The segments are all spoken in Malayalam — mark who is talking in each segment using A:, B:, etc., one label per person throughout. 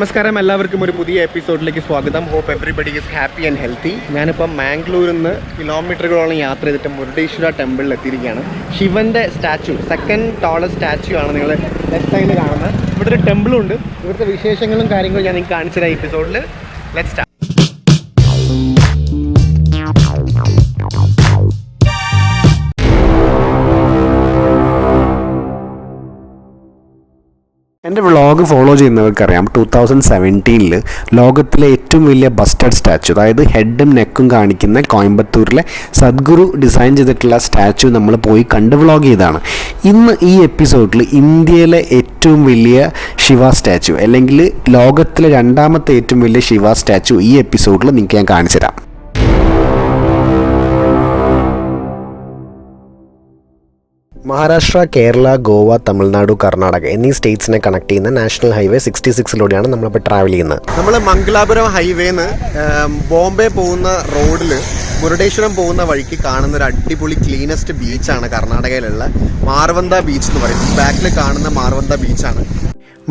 A: നമസ്കാരം, എല്ലാവർക്കും ഒരു പുതിയ എപ്പിസോഡിലേക്ക് സ്വാഗതം. Hope everybody is happy and healthy. ഞാനിപ്പം മാംഗ്ലൂരിൽ നിന്ന് കിലോമീറ്ററുകളോളം യാത്ര ചെയ്തിട്ട് മുരുഡേശ്വര ടെമ്പിളിൽ എത്തിയിരിക്കുകയാണ്. ശിവൻ്റെ സ്റ്റാച്ചു, സെക്കൻഡ് ടോളസ്റ്റ് സ്റ്റാച്ചു ആണ് നിങ്ങൾ ലെഫ്റ്റ് സൈഡിൽ കാണുന്നത്. ഇവിടെ ഒരു ടെമ്പിളുണ്ട്. ഇവിടുത്തെ വിശേഷങ്ങളും കാര്യങ്ങളും ഞാൻ നിങ്ങൾക്ക് കാണിച്ചു തരാം എപ്പിസോഡിൽ. Let's start.
B: എൻ്റെ വ്ളോഗ് ഫോളോ ചെയ്യുന്നവർക്കറിയാം, 2017 ലോകത്തിലെ ഏറ്റവും വലിയ ബസ്റ്റഡ് സ്റ്റാച്ചു, അതായത് ഹെഡും നെക്കും കാണിക്കുന്ന കോയമ്പത്തൂരിലെ സദ്ഗുരു ഡിസൈൻ ചെയ്തിട്ടുള്ള സ്റ്റാച്ചു നമ്മൾ പോയി കണ്ട് വ്ളോഗ് ചെയ്തതാണ്. ഇന്ന് ഈ എപ്പിസോഡിൽ ഇന്ത്യയിലെ ഏറ്റവും വലിയ ശിവ സ്റ്റാച്ചു, അല്ലെങ്കിൽ ലോകത്തിലെ രണ്ടാമത്തെ ഏറ്റവും വലിയ ശിവ സ്റ്റാച്ചു ഈ എപ്പിസോഡിൽ നിങ്ങൾക്ക് ഞാൻ കാണിച്ചു തരാം. മഹാരാഷ്ട്ര, കേരള, ഗോവ, തമിഴ്നാട്, കർണാടക എന്നീ സ്റ്റേറ്റ്സിനെ കണക്ട് ചെയ്യുന്ന നാഷണൽ ഹൈവേ 66 നമ്മളിപ്പോൾ ട്രാവൽ ചെയ്യുന്നത്.
A: നമ്മൾ മംഗലാപുരം ഹൈവേന്ന് ബോംബെ പോകുന്ന റോഡിൽ മുരുഡേശ്വരം പോകുന്ന വഴിക്ക് കാണുന്ന ഒരു അടിപൊളി ക്ലീനസ്റ്റ് ബീച്ചാണ് കർണാടകയിലുള്ള മാർവന്ത ബീച്ച് എന്ന് പറയും. ബാക്കിൽ കാണുന്ന മാർവന്ത ബീച്ചാണ്.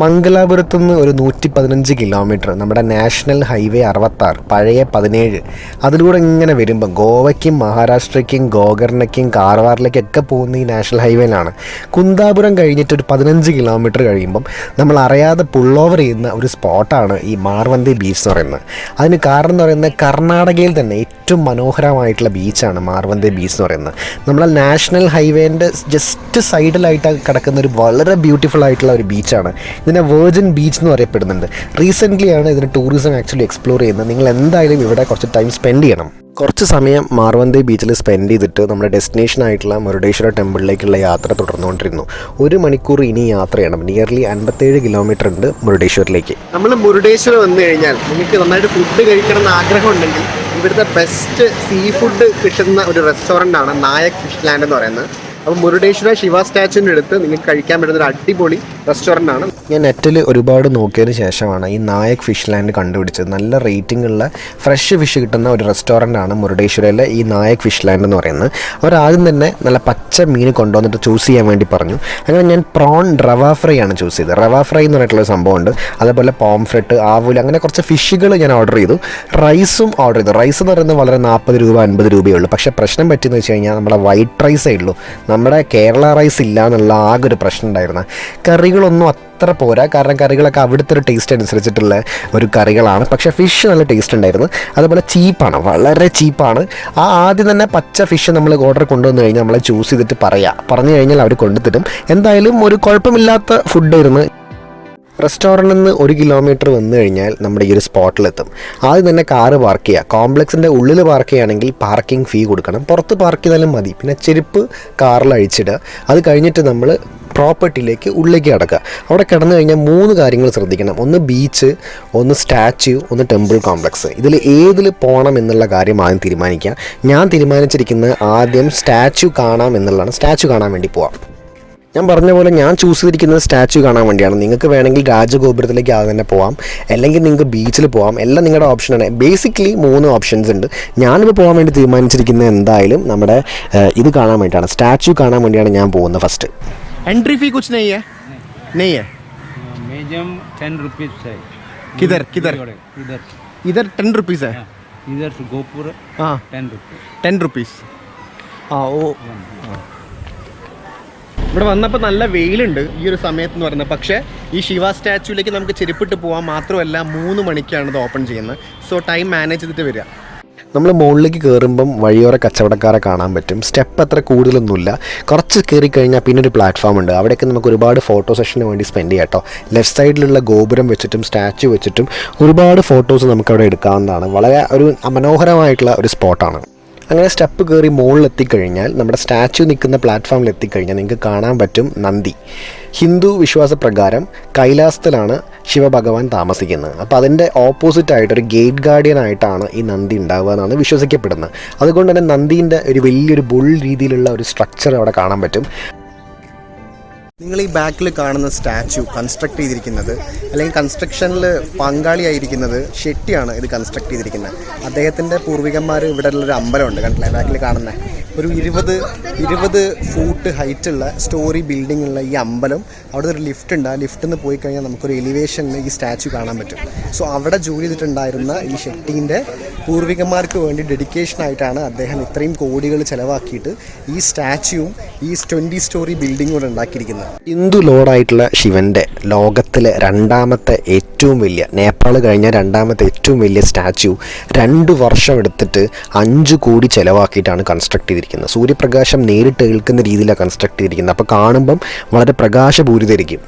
B: മംഗലാപുരത്തുനിന്ന് ഒരു 115 കിലോമീറ്റർ നമ്മുടെ നാഷണൽ ഹൈവേ 66, പഴയ 17, അതിലൂടെ ഇങ്ങനെ വരുമ്പോൾ ഗോവയ്ക്കും മഹാരാഷ്ട്രയ്ക്കും ഗോകർണയ്ക്കും കാർവാറിലേക്കൊക്കെ പോകുന്ന ഈ നാഷണൽ ഹൈവേയിലാണ്. കുന്താപുരം കഴിഞ്ഞിട്ട് ഒരു 15 കിലോമീറ്റർ കഴിയുമ്പം നമ്മൾ അറിയാതെ പുൾ ഓവർ ചെയ്യുന്ന ഒരു സ്പോട്ടാണ് ഈ മാർവന്തി ബീച്ച് എന്ന് പറയുന്നത്. അതിന് കാരണം എന്ന് പറയുന്നത് കർണാടകയിൽ തന്നെ ഏറ്റവും മനോഹരമായിട്ടുള്ള ബീച്ചാണ് മാർവന്തി ബീച്ച് എന്ന് പറയുന്നത്. നമ്മളെ നാഷണൽ ഹൈവേൻ്റെ ജസ്റ്റ് സൈഡിലായിട്ട് കിടക്കുന്ന ഒരു വളരെ ബ്യൂട്ടിഫുൾ ആയിട്ടുള്ള ഒരു ബീച്ചാണ്. ഇതിനെ വെർജിൻ ബീച്ച് എന്ന് പറയപ്പെടുന്നുണ്ട്. റീസെൻ്റ്ലി ആണ് ഇതിന് ടൂറിസം ആക്ച്വലി എക്സ്പ്ലോർ ചെയ്യുന്നത്. നിങ്ങൾ എന്തായാലും ഇവിടെ കുറച്ച് ടൈം സ്പെൻഡ് ചെയ്യണം. കുറച്ച് സമയം മാർവന്തി ബീച്ചിൽ സ്പെൻഡ് ചെയ്തിട്ട് നമ്മുടെ ഡെസ്റ്റിനേഷൻ ആയിട്ടുള്ള മുരുഡേശ്വര ടെമ്പിളിലേക്കുള്ള യാത്ര തുടർന്നുകൊണ്ടിരുന്നു. 1 മണിക്കൂർ ഇനി യാത്ര ചെയ്യണം. നിയർലി 57 കിലോമീറ്റർ ഉണ്ട് മുരുഡേശ്വരിലേക്ക്.
A: നമ്മൾ മുരുഡേശ്വരം വന്നു കഴിഞ്ഞാൽ നിങ്ങൾക്ക് നന്നായിട്ട് ഫുഡ് കഴിക്കണം എന്ന് ആഗ്രഹം ഉണ്ടെങ്കിൽ ഇവിടുത്തെ ബെസ്റ്റ് സീ ഫുഡ് കിട്ടുന്ന ഒരു റെസ്റ്റോറൻ്റാണ് നായക് ഫിഷ് ലാൻഡ് എന്ന് പറയുന്നത്. അപ്പോൾ മുരുഡേശ്വര ശിവ സ്റ്റാച്ചുവിൻ്റെ അടുത്ത് നിങ്ങൾക്ക് കഴിക്കാൻ പറ്റുന്ന ഒരു അടിപൊളി റെസ്റ്റോറൻ്റ് ആണ്.
B: ഞാൻ നെറ്റിൽ ഒരുപാട് നോക്കിയതിന് ശേഷമാണ് ഈ നായക് ഫിഷ് ലാൻഡ് കണ്ടുപിടിച്ചത്. നല്ല റേറ്റിംഗ് ഉള്ള ഫ്രഷ് ഫിഷ് കിട്ടുന്ന ഒരു റെസ്റ്റോറൻ്റ് ആണ് മുരുഡേശ്വരയിലെ ഈ നായക് ഫിഷ് ലാൻഡ് എന്ന് പറയുന്നത്. അവർ ആദ്യം തന്നെ നല്ല പച്ച മീൻ കൊണ്ടുവന്നിട്ട് ചൂസ് ചെയ്യാൻ വേണ്ടി പറഞ്ഞു. അങ്ങനെ ഞാൻ പ്രോൺ റവ ഫ്രൈ ആണ് ചൂസ് ചെയ്തത്. റവ ഫ്രൈ എന്ന് പറഞ്ഞിട്ടുള്ള സംഭവമുണ്ട്. അതേപോലെ പോംഫ്രെറ്റ്, ആവൂല്, അങ്ങനെ കുറച്ച് ഫിഷുകൾ ഞാൻ ഓർഡർ ചെയ്തു. റൈസും ഓർഡർ ചെയ്തു. റൈസ് എന്ന് പറയുന്നത് വളരെ 40 രൂപ 50 രൂപയേ ഉള്ളൂ. പക്ഷേ പ്രശ്നം പറ്റിയെന്ന് വെച്ച് കഴിഞ്ഞാൽ നമ്മുടെ വൈറ്റ് റൈസേ ഉള്ളൂ. നമ്മുടെ കേരള റൈസ് ഇല്ല എന്നുള്ള ആകെ ഒരു പ്രശ്നം ഉണ്ടായിരുന്നു. കറികളൊന്നും അത്ര പോരാ, കാരണം കറികളൊക്കെ അവിടുത്തെ ഒരു ടേസ്റ്റ് അനുസരിച്ചിട്ടുള്ള ഒരു കറികളാണ്. പക്ഷേ ഫിഷ് നല്ല ടേസ്റ്റ് ഉണ്ടായിരുന്നു. അതുപോലെ ചീപ്പാണ്, വളരെ ചീപ്പാണ്. ആദ്യം തന്നെ പച്ച ഫിഷ് നമ്മൾ ഓർഡർ കൊണ്ടുവന്നു കഴിഞ്ഞാൽ നമ്മളെ ചൂസ് ചെയ്തിട്ട് പറഞ്ഞു കഴിഞ്ഞാൽ അവർ കൊണ്ടുതരും. എന്തായാലും ഒരു കുഴപ്പമില്ലാത്ത ഫുഡായിരുന്നു. റെസ്റ്റോറൻറ്റിൽ നിന്ന് 1 കിലോമീറ്റർ വന്നു കഴിഞ്ഞാൽ നമ്മുടെ ഈ ഒരു സ്പോട്ടിലെത്തും. ആദ്യം തന്നെ കാറ് പാർക്ക് ചെയ്യുക. കോംപ്ലക്സിൻ്റെ ഉള്ളിൽ പാർക്ക് ചെയ്യുകയാണെങ്കിൽ പാർക്കിംഗ് ഫീ കൊടുക്കണം. പുറത്ത് പാർക്ക് ചെയ്താലും മതി. പിന്നെ ചെരുപ്പ് കാറിൽ അഴിച്ചിടുക. അത് കഴിഞ്ഞിട്ട് നമ്മൾ പ്രോപ്പർട്ടിയിലേക്ക് ഉള്ളിലേക്ക് കിടക്കുക. അവിടെ കിടന്നു കഴിഞ്ഞാൽ 3 കാര്യങ്ങൾ ശ്രദ്ധിക്കണം. ഒന്ന് ബീച്ച്, ഒന്ന് സ്റ്റാച്യു, ഒന്ന് ടെമ്പിൾ കോംപ്ലക്സ്. ഇതിൽ ഏതിൽ പോകണം എന്നുള്ള കാര്യം ആദ്യം തീരുമാനിക്കുക. ഞാൻ തീരുമാനിച്ചിരിക്കുന്നത് ആദ്യം സ്റ്റാച്യു കാണാം എന്നുള്ളതാണ്. സ്റ്റാച്യു കാണാൻ വേണ്ടി പോവാം. ഞാൻ പറഞ്ഞ പോലെ ഞാൻ ചൂസ് ചെയ്തിരിക്കുന്നത് സ്റ്റാച്യു കാണാൻ വേണ്ടിയാണ്. നിങ്ങൾക്ക് വേണമെങ്കിൽ രാജഗോപുരത്തിലേക്ക് ആദ്യം തന്നെ പോകാം, അല്ലെങ്കിൽ നിങ്ങൾക്ക് ബീച്ചിൽ പോകാം. എല്ലാം നിങ്ങളുടെ ഓപ്ഷനാണ്. ബേസിക്കലി 3 ഓപ്ഷൻസ് ഉണ്ട്. ഞാനിപ്പോൾ പോകാൻ വേണ്ടി തീരുമാനിച്ചിരിക്കുന്നത് എന്തായാലും നമ്മുടെ ഇത് കാണാൻ വേണ്ടിയിട്ടാണ്. സ്റ്റാച്യു കാണാൻ വേണ്ടിയാണ് ഞാൻ പോകുന്നത് ഫസ്റ്റ്.
A: एंट्री फी कुछ नहीं है? नहीं है.
C: म्यूजियम 10 रुपीज़ है.
A: किधर किधर?
C: इधर
A: इधर 10 रुपीज़ है.
C: इधर से गोपुर.
A: हाँ
C: 10 रुपीज़.
A: 10 रुपीज़. ആ ഓ, ഇവിടെ വന്നപ്പോൾ നല്ല വെയിലുണ്ട് ഈ ഒരു സമയത്ത് എന്ന് പറയുന്നത്. പക്ഷേ ഈ ശിവ സ്റ്റാച്യൂലേക്ക് നമുക്ക് ചെരുപ്പിട്ട് പോകാൻ മാത്രമല്ല 3 മണിക്കാണ് ഇത് ഓപ്പൺ ചെയ്യുന്നത്. സോ ടൈം മാനേജ് ചെയ്തിട്ട് വരിക.
B: നമ്മൾ മുകളിലേക്ക് കയറുമ്പം വഴിയോര കച്ചവടക്കാരെ കാണാൻ പറ്റും. സ്റ്റെപ്പ് അത്ര കൂടുതലൊന്നുമില്ല. കുറച്ച് കയറി കഴിഞ്ഞാൽ പിന്നെ ഒരു പ്ലാറ്റ്ഫോം ഉണ്ട്. അവിടെയൊക്കെ നമുക്ക് ഒരുപാട് ഫോട്ടോ സെഷന് വേണ്ടി സ്പെൻഡ് ചെയ്യാം കേട്ടോ. ലെഫ്റ്റ് സൈഡിലുള്ള ഗോപുരം വെച്ചിട്ടും സ്റ്റാച്യു വെച്ചിട്ടും ഒരുപാട് ഫോട്ടോസ് നമുക്കവിടെ എടുക്കാവുന്നതാണ്. വളരെ ഒരു മനോഹരമായിട്ടുള്ള ഒരു സ്പോട്ടാണ്. അങ്ങനെ സ്റ്റെപ്പ് കയറി മുകളിലെത്തിക്കഴിഞ്ഞാൽ നമ്മുടെ സ്റ്റാച്യു നിൽക്കുന്ന പ്ലാറ്റ്ഫോമിൽ എത്തിക്കഴിഞ്ഞാൽ നിങ്ങൾക്ക് കാണാൻ പറ്റും നന്ദി. ഹിന്ദു വിശ്വാസപ്രകാരം കൈലാസത്തിലാണ് ശിവഭഗവാൻ താമസിക്കുന്നത്. അപ്പോൾ അതിൻ്റെ ഓപ്പോസിറ്റായിട്ട് ഒരു ഗേറ്റ് ഗാർഡിയൻ ആയിട്ടാണ് ഈ നന്ദി ഉണ്ടാവുക എന്നാണ് വിശ്വസിക്കപ്പെടുന്നത്. അതുകൊണ്ട് തന്നെ നന്ദീൻ്റെ ഒരു വലിയൊരു ബുൾ രീതിയിലുള്ള ഒരു സ്ട്രക്ചർ അവിടെ കാണാൻ പറ്റും.
A: നിങ്ങൾ ഈ ബാക്കിൽ കാണുന്ന സ്റ്റാച്ചു കൺസ്ട്രക്ട് ചെയ്തിരിക്കുന്നത്, അല്ലെങ്കിൽ കൺസ്ട്രക്ഷനിൽ പങ്കാളിയായിരിക്കുന്നത് ഷെട്ടിയാണ് ഇത് കൺസ്ട്രക്ട് ചെയ്തിരിക്കുന്നത്. അദ്ദേഹത്തിൻ്റെ പൂർവികന്മാർ ഇവിടെ ഉള്ളൊരു അമ്പലമുണ്ട്, കണ്ടില്ലേ ബാക്കിൽ കാണുന്നത്. ഒരു 20 ഫൂട്ട് ഹൈറ്റുള്ള സ്റ്റോറി ബിൽഡിംഗ് ഉള്ള ഈ അമ്പലം, അവിടെ ഒരു ലിഫ്റ്റ് ഉണ്ട്. ആ ലിഫ്റ്റിൽ നിന്ന് പോയി കഴിഞ്ഞാൽ നമുക്കൊരു എലിവേഷനിൽ ഈ സ്റ്റാച്യു കാണാൻ പറ്റും. സോ അവിടെ ജോലി ചെയ്തിട്ടുണ്ടായിരുന്ന ഈ ഷെട്ടീൻ്റെ പൂർവികന്മാർക്ക് വേണ്ടി ഡെഡിക്കേഷനായിട്ടാണ് അദ്ദേഹം ഇത്രയും കോടികൾ ചിലവാക്കിയിട്ട് ഈ സ്റ്റാച്യുവും ഈ 20 സ്റ്റോറി ബിൽഡിംഗും കൂടെ ഉണ്ടാക്കിയിരിക്കുന്നത്.
B: ഹിന്ദു ലോഡായിട്ടുള്ള ശിവൻ്റെ ലോകത്തിലെ രണ്ടാമത്തെ ഏറ്റവും വലിയ, നേപ്പാൾ കഴിഞ്ഞ രണ്ടാമത്തെ ഏറ്റവും വലിയ സ്റ്റാച്യു 2 വർഷം എടുത്തിട്ട് 5 കോടി ചിലവാക്കിയിട്ടാണ് കൺസ്ട്രക്ട് ചെയ്തിരിക്കുന്നത്. സൂര്യപ്രകാശം നേരിട്ട് ഏൽക്കുന്ന രീതിയിലാണ് കൺസ്ട്രക്ട് ചെയ്തിരിക്കുന്നത്. അപ്പോൾ കാണുമ്പം വളരെ പ്രകാശപൂരിതരിക്കും.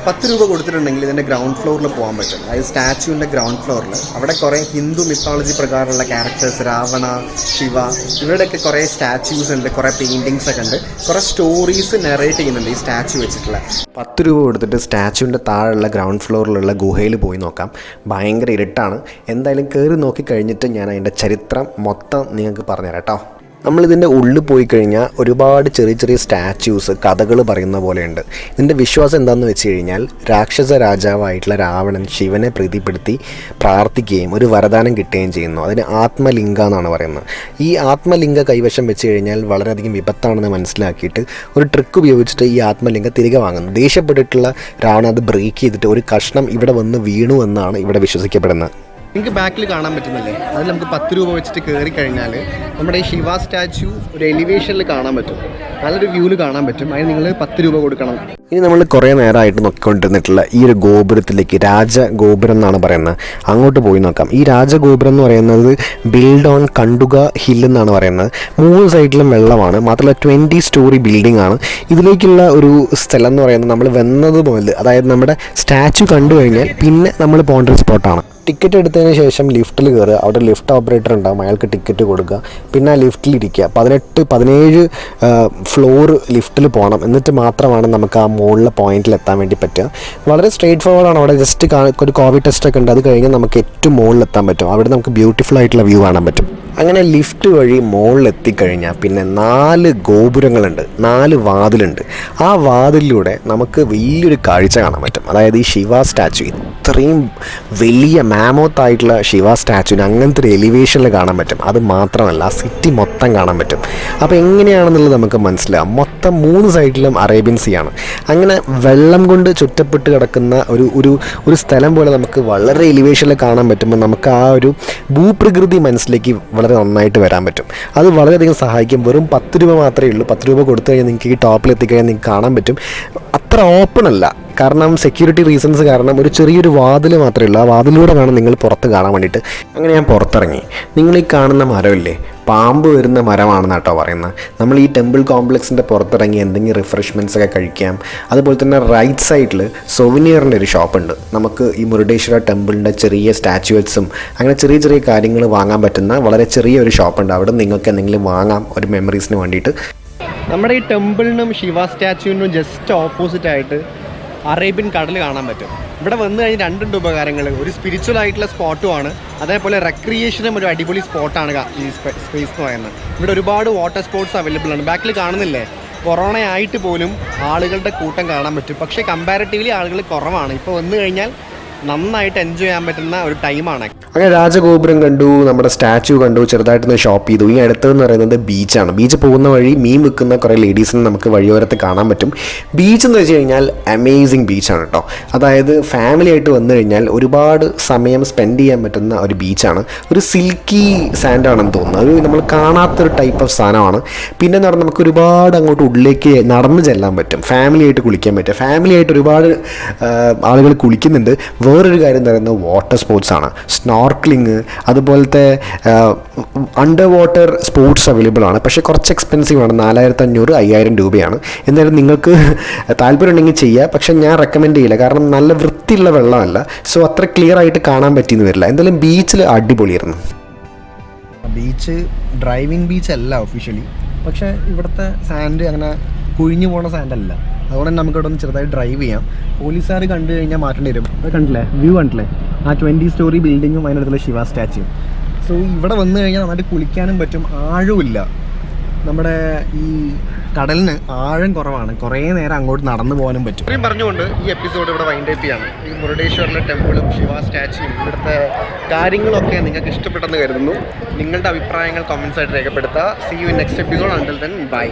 A: 10 രൂപ കൊടുത്തിട്ടുണ്ടെങ്കിൽ ഇതിൻ്റെ ഗ്രൗണ്ട് ഫ്ലോറിൽ പോകാൻ പറ്റും. അതായത് സ്റ്റാച്യുവിൻ്റെ ഗ്രൗണ്ട് ഫ്ലോറിൽ അവിടെ കുറേ ഹിന്ദു മിത്തോളജി പ്രകാരമുള്ള ക്യാരക്ടേഴ്സ്, രാവണ, ശിവ, ഇവരുടെയൊക്കെ കുറേ സ്റ്റാച്യൂസ് ഉണ്ട്, കുറേ പെയിൻറ്റിങ്സ് ഒക്കെ ഉണ്ട്, കുറേ സ്റ്റോറീസ് നെറേറ്റ് ചെയ്യുന്നുണ്ട് ഈ സ്റ്റാച്യു വെച്ചിട്ടുള്ള.
B: 10 രൂപ കൊടുത്തിട്ട് സ്റ്റാച്യുവിൻ്റെ താഴെയുള്ള ഗ്രൗണ്ട് ഫ്ലോറിലുള്ള ഗുഹയിൽ പോയി നോക്കാം. ഭയങ്കര ഇരുട്ടാണ്. എന്തായാലും കയറി നോക്കിക്കഴിഞ്ഞിട്ട് ഞാൻ അതിൻ്റെ ചരിത്രം മൊത്തം നിങ്ങൾക്ക് പറഞ്ഞുതരാം കേട്ടോ. നമ്മളിതിൻ്റെ ഉള്ളിൽ പോയി കഴിഞ്ഞാൽ ഒരുപാട് ചെറിയ ചെറിയ സ്റ്റാച്യൂസ്, കഥകൾ പറയുന്ന പോലെയുണ്ട്. ഇതിൻ്റെ വിശ്വാസം എന്താണെന്ന് വെച്ച് കഴിഞ്ഞാൽ രാക്ഷസ രാജാവായിട്ടുള്ള രാവണൻ ശിവനെ പ്രീതിപ്പെടുത്തി പ്രാർത്ഥിക്കുകയും ഒരു വരദാനം കിട്ടുകയും ചെയ്യുന്നു. അതിന് ആത്മലിംഗ എന്നാണ് പറയുന്നത്. ഈ ആത്മലിംഗ കൈവശം വെച്ച് കഴിഞ്ഞാൽ വളരെയധികം വിപത്താണെന്ന് മനസ്സിലാക്കിയിട്ട് ഒരു ട്രിക്ക് ഉപയോഗിച്ചിട്ട് ഈ ആത്മലിംഗ തിരികെ വാങ്ങുന്നു. ദേഷ്യപ്പെട്ടിട്ടുള്ള രാവണൻ അത് ബ്രേക്ക് ചെയ്തിട്ട് ഒരു കഷ്ണം ഇവിടെ വന്ന് വീണു എന്നാണ് ഇവിടെ വിശ്വസിക്കപ്പെടുന്നത്.
A: നിങ്ങൾക്ക് ബാക്കിൽ കാണാൻ പറ്റുന്നില്ലേ, അതിൽ നമുക്ക് 10 രൂപ വെച്ചിട്ട് കയറി കഴിഞ്ഞാൽ നമ്മുടെ ഈ ശിവ സ്റ്റാച്യു ഒരു എലിവേഷനിൽ കാണാൻ പറ്റും, നല്ലൊരു വ്യൂവിൽ കാണാൻ പറ്റും. അതിന് നിങ്ങൾ 10 രൂപ കൊടുക്കണം.
B: ഇനി നമ്മൾ കുറേ നേരമായിട്ട് നോക്കിക്കൊണ്ടിരുന്നിട്ടുള്ള ഈ ഒരു ഗോപുരത്തിലേക്ക്, രാജഗോപുരം എന്നാണ് പറയുന്നത്, അങ്ങോട്ട് പോയി നോക്കാം. ഈ രാജഗോപുരം എന്ന് പറയുന്നത് ബിൽഡ് ഓൺ കണ്ടുക ഹിൽ എന്നാണ് പറയുന്നത്. 3 സൈഡിലും വെള്ളമാണ്. മാത്രമല്ല 20 സ്റ്റോറി ബിൽഡിംഗ് ആണ്. ഇതിലേക്കുള്ള ഒരു സ്ഥലം എന്ന് പറയുന്നത് നമ്മൾ വന്നത് മുതൽ, അതായത് നമ്മുടെ സ്റ്റാച്യു കണ്ടു കഴിഞ്ഞാൽ പിന്നെ നമ്മൾ പോകേണ്ട ഒരു സ്പോട്ടാണ്. ടിക്കറ്റ് എടുത്തതിന് ശേഷം ലിഫ്റ്റിൽ കയറുക. അവിടെ ലിഫ്റ്റ് ഓപ്പറേറ്റർ ഉണ്ടാകും, അയാൾക്ക് ടിക്കറ്റ് കൊടുക്കുക. പിന്നെ ആ ലിഫ്റ്റിലിരിക്കുക. 17 ഫ്ലോർ ലിഫ്റ്റിൽ പോകണം. എന്നിട്ട് മാത്രമാണ് നമുക്ക് ആ മുകളിലെ പോയിന്റിൽ എത്താൻ വേണ്ടി പറ്റുക. വളരെ സ്ട്രെയിറ്റ് ഫോർവേഡാണ്. അവിടെ ജസ്റ്റ് ഒരു കോവിഡ് ടെസ്റ്റൊക്കെ ഉണ്ട്. അത് കഴിഞ്ഞാൽ നമുക്ക് ഏറ്റവും മുകളിൽ എത്താൻ പറ്റും. അവിടെ നമുക്ക് ബ്യൂട്ടിഫുൾ ആയിട്ടുള്ള വ്യൂ കാണാൻ പറ്റും. അങ്ങനെ ലിഫ്റ്റ് വഴി മുകളിലെത്തിക്കഴിഞ്ഞാൽ പിന്നെ 4 ഗോപുരങ്ങളുണ്ട്, 4 വാതിലുണ്ട്. ആ വാതിലിലൂടെ നമുക്ക് വലിയൊരു കാഴ്ച കാണാൻ പറ്റും. അതായത് ഈ ശിവ സ്റ്റാച്യു, ഇത്രയും വലിയ മാമോത്തായിട്ടുള്ള ശിവ സ്റ്റാച്യുവിന് അങ്ങനത്തെ ഒരു എലിവേഷനിൽ കാണാൻ പറ്റും. അത് മാത്രമല്ല ആ സിറ്റി മൊത്തം കാണാൻ പറ്റും. അപ്പോൾ എങ്ങനെയാണെന്നുള്ളത് നമുക്ക് മനസ്സിലാവും. മൊത്തം 3 സൈഡിലും അറേബ്യൻ സീ ആണ്. അങ്ങനെ വെള്ളം കൊണ്ട് ചുറ്റപ്പെട്ട് കിടക്കുന്ന ഒരു സ്ഥലം പോലെ നമുക്ക് വളരെ എലിവേഷനിൽ കാണാൻ പറ്റുമ്പോൾ നമുക്ക് ആ ഒരു ഭൂപ്രകൃതി മനസ്സിലേക്ക് വളരെ നന്നായിട്ട് വരാൻ പറ്റും. അത് വളരെയധികം സഹായിക്കും. വെറും 10 രൂപ മാത്രമേ ഉള്ളൂ. 10 രൂപ കൊടുത്തു കഴിഞ്ഞാൽ നിങ്ങൾക്ക് ഈ ടോപ്പിൽ എത്തിക്കഴിഞ്ഞാൽ നിങ്ങൾക്ക് കാണാൻ പറ്റും. അത്ര ഓപ്പൺ അല്ല, കാരണം സെക്യൂരിറ്റി റീസൺസ് കാരണം ഒരു ചെറിയൊരു വാതിൽ മാത്രമേ ഉള്ളൂ. ആ വാതിലൂടെ വേണം നിങ്ങൾ പുറത്ത് കാണാൻ വേണ്ടിയിട്ട്. അങ്ങനെ ഞാൻ പുറത്തിറങ്ങി. നിങ്ങൾ ഈ കാണുന്ന മരമില്ലേ, പാമ്പ് വരുന്ന മരമാണെന്ന് കേട്ടോ പറയുന്നത്. നമ്മൾ ഈ ടെമ്പിൾ കോംപ്ലക്സിൻ്റെ പുറത്തിറങ്ങി എന്തെങ്കിലും റിഫ്രഷ്മെൻറ്റ്സ് ഒക്കെ കഴിക്കാം. അതുപോലെ തന്നെ റൈറ്റ് സൈഡിൽ സൊവിനിയറിൻ്റെ ഒരു ഷോപ്പുണ്ട്. നമുക്ക് ഈ മുരുഡേശ്വര ടെമ്പിളിൻ്റെ ചെറിയ സ്റ്റാച്യുവൽസും അങ്ങനെ ചെറിയ ചെറിയ കാര്യങ്ങൾ വാങ്ങാൻ പറ്റുന്ന വളരെ ചെറിയൊരു ഷോപ്പുണ്ട്. അവിടെ നിങ്ങൾക്ക് എന്തെങ്കിലും വാങ്ങാം ഒരു മെമ്മറീസിന് വേണ്ടിയിട്ട്.
A: നമ്മുടെ ഈ ടെമ്പിളിനും ശിവ സ്റ്റാച്യുവിനും ജസ്റ്റ് ഓപ്പോസിറ്റായിട്ട് അറേബ്യൻ കടൽ കാണാൻ പറ്റും. ഇവിടെ വന്നു കഴിഞ്ഞാൽ 2 ഉപകാരങ്ങൾ. ഒരു സ്പിരിച്വൽ ആയിട്ടുള്ള സ്പോട്ടുമാണ്, അതേപോലെ റെക്രിയേഷനും ഒരു അടിപൊളി സ്പോട്ടാണ് ഈ സ്പേസ് എന്ന് പറയുന്നത്. ഇവിടെ ഒരുപാട് വാട്ടർ സ്പോർട്സ് അവൈലബിൾ ആണ്. ബാക്കിൽ കാണുന്നില്ലേ, കൊറോണ ആയിട്ട് പോലും ആളുകളുടെ കൂട്ടം കാണാൻ പറ്റും. പക്ഷേ കമ്പാരിറ്റീവ്ലി ആളുകൾ കുറവാണ്. ഇപ്പോൾ വന്നു കഴിഞ്ഞാൽ നന്നായിട്ട് എൻജോയ് ചെയ്യാൻ പറ്റുന്ന ഒരു ടൈമാണ്.
B: അങ്ങനെ രാജഗോപുരം കണ്ടു, നമ്മുടെ സ്റ്റാച്യു കണ്ടു, ചെറുതായിട്ടൊന്ന് ഷോപ്പ് ചെയ്തു. ഈ അടുത്തതെന്ന് പറയുന്നത് ബീച്ചാണ്. ബീച്ച് പോകുന്ന വഴി മീൻ വിൽക്കുന്ന കുറേ ലേഡീസിനെ നമുക്ക് വഴിയോരത്ത് കാണാൻ പറ്റും. ബീച്ച് എന്ന് വെച്ച് കഴിഞ്ഞാൽ അമേസിങ് ബീച്ചാണ് കേട്ടോ. അതായത് ഫാമിലി ആയിട്ട് വന്നു കഴിഞ്ഞാൽ ഒരുപാട് സമയം സ്പെൻഡ് ചെയ്യാൻ പറ്റുന്ന ഒരു ബീച്ചാണ്. ഒരു സിൽക്കി സാൻഡാണെന്ന് തോന്നുന്നത്. അത് നമ്മൾ കാണാത്തൊരു ടൈപ്പ് ഓഫ് സാധനമാണ്. പിന്നെ എന്ന് പറഞ്ഞാൽ നമുക്ക് ഒരുപാട് അങ്ങോട്ട് ഉള്ളിലേക്ക് നടന്ന് ചെല്ലാൻ പറ്റും. ഫാമിലി ആയിട്ട് കുളിക്കാൻ പറ്റും. ഫാമിലി ആയിട്ട് ഒരുപാട് ആളുകൾ കുളിക്കുന്നുണ്ട്. വേറൊരു കാര്യം എന്ന് പറയുന്നത് വാട്ടർ സ്പോർട്സ് ആണ്. സ്നോർക്ലിങ്, അതുപോലത്തെ അണ്ടർ വാട്ടർ സ്പോർട്സ് അവൈലബിൾ ആണ്. പക്ഷേ കുറച്ച് എക്സ്പെൻസീവ് ആണ്. 4500-5000 രൂപയാണ്. എന്തായാലും നിങ്ങൾക്ക് താല്പര്യം ഉണ്ടെങ്കിൽ ചെയ്യുക. പക്ഷേ ഞാൻ റെക്കമെൻഡ് ചെയ്യില്ല, കാരണം നല്ല വൃത്തിയുള്ള വെള്ളമല്ല. സോ അത്ര ക്ലിയർ ആയിട്ട് കാണാൻ പറ്റിയെന്ന് വരില്ല. എന്തായാലും ബീച്ചിൽ അടിപൊളിയായിരുന്നു.
A: ബീച്ച് ഡ്രൈവിംഗ് ബീച്ച് അല്ല ഒഫീഷ്യലി, പക്ഷേ ഇവിടുത്തെ സാൻഡ് അങ്ങനെ കുഴിഞ്ഞു പോകുന്ന സാൻഡല്ല. അതുകൊണ്ട് തന്നെ നമുക്ക് ഇവിടെ ഒന്ന് ചെറുതായി ഡ്രൈവ് ചെയ്യാം. പോലീസുകാർ കണ്ടു കഴിഞ്ഞാൽ മാറ്റേണ്ടി വരും. അത് കണ്ടില്ലേ, വ്യൂ കണ്ടില്ലേ, ആ 20 സ്റ്റോറി ബിൽഡിങ്ങും അതിനടുത്തുള്ള ശിവ സ്റ്റാച്യു. സോ ഇവിടെ വന്നു കഴിഞ്ഞാൽ നന്നായിട്ട് കുളിക്കാനും പറ്റും. ആഴമില്ല. നമ്മുടെ ഈ കടലിന് ആഴം കുറവാണ്, കുറേ നേരം അങ്ങോട്ട് നടന്നു പോകാനും പറ്റും. ഇത്രയും പറഞ്ഞുകൊണ്ട് ഈ എപ്പിസോഡ് ഇവിടെ വൈൻഡ് അപ്പ് ചെയ്യാണ്. ഈ മുരുടേശ്വറിലെ ടെമ്പിളും ശിവ സ്റ്റാച്യൂയും ഇവിടുത്തെ കാര്യങ്ങളൊക്കെ നിങ്ങൾക്ക് ഇഷ്ടപ്പെട്ടെന്ന് കരുതുന്നു. നിങ്ങളുടെ അഭിപ്രായങ്ങൾ കമൻസ് ആയിട്ട് രേഖപ്പെടുത്തുക. See you in next episode. Until then by.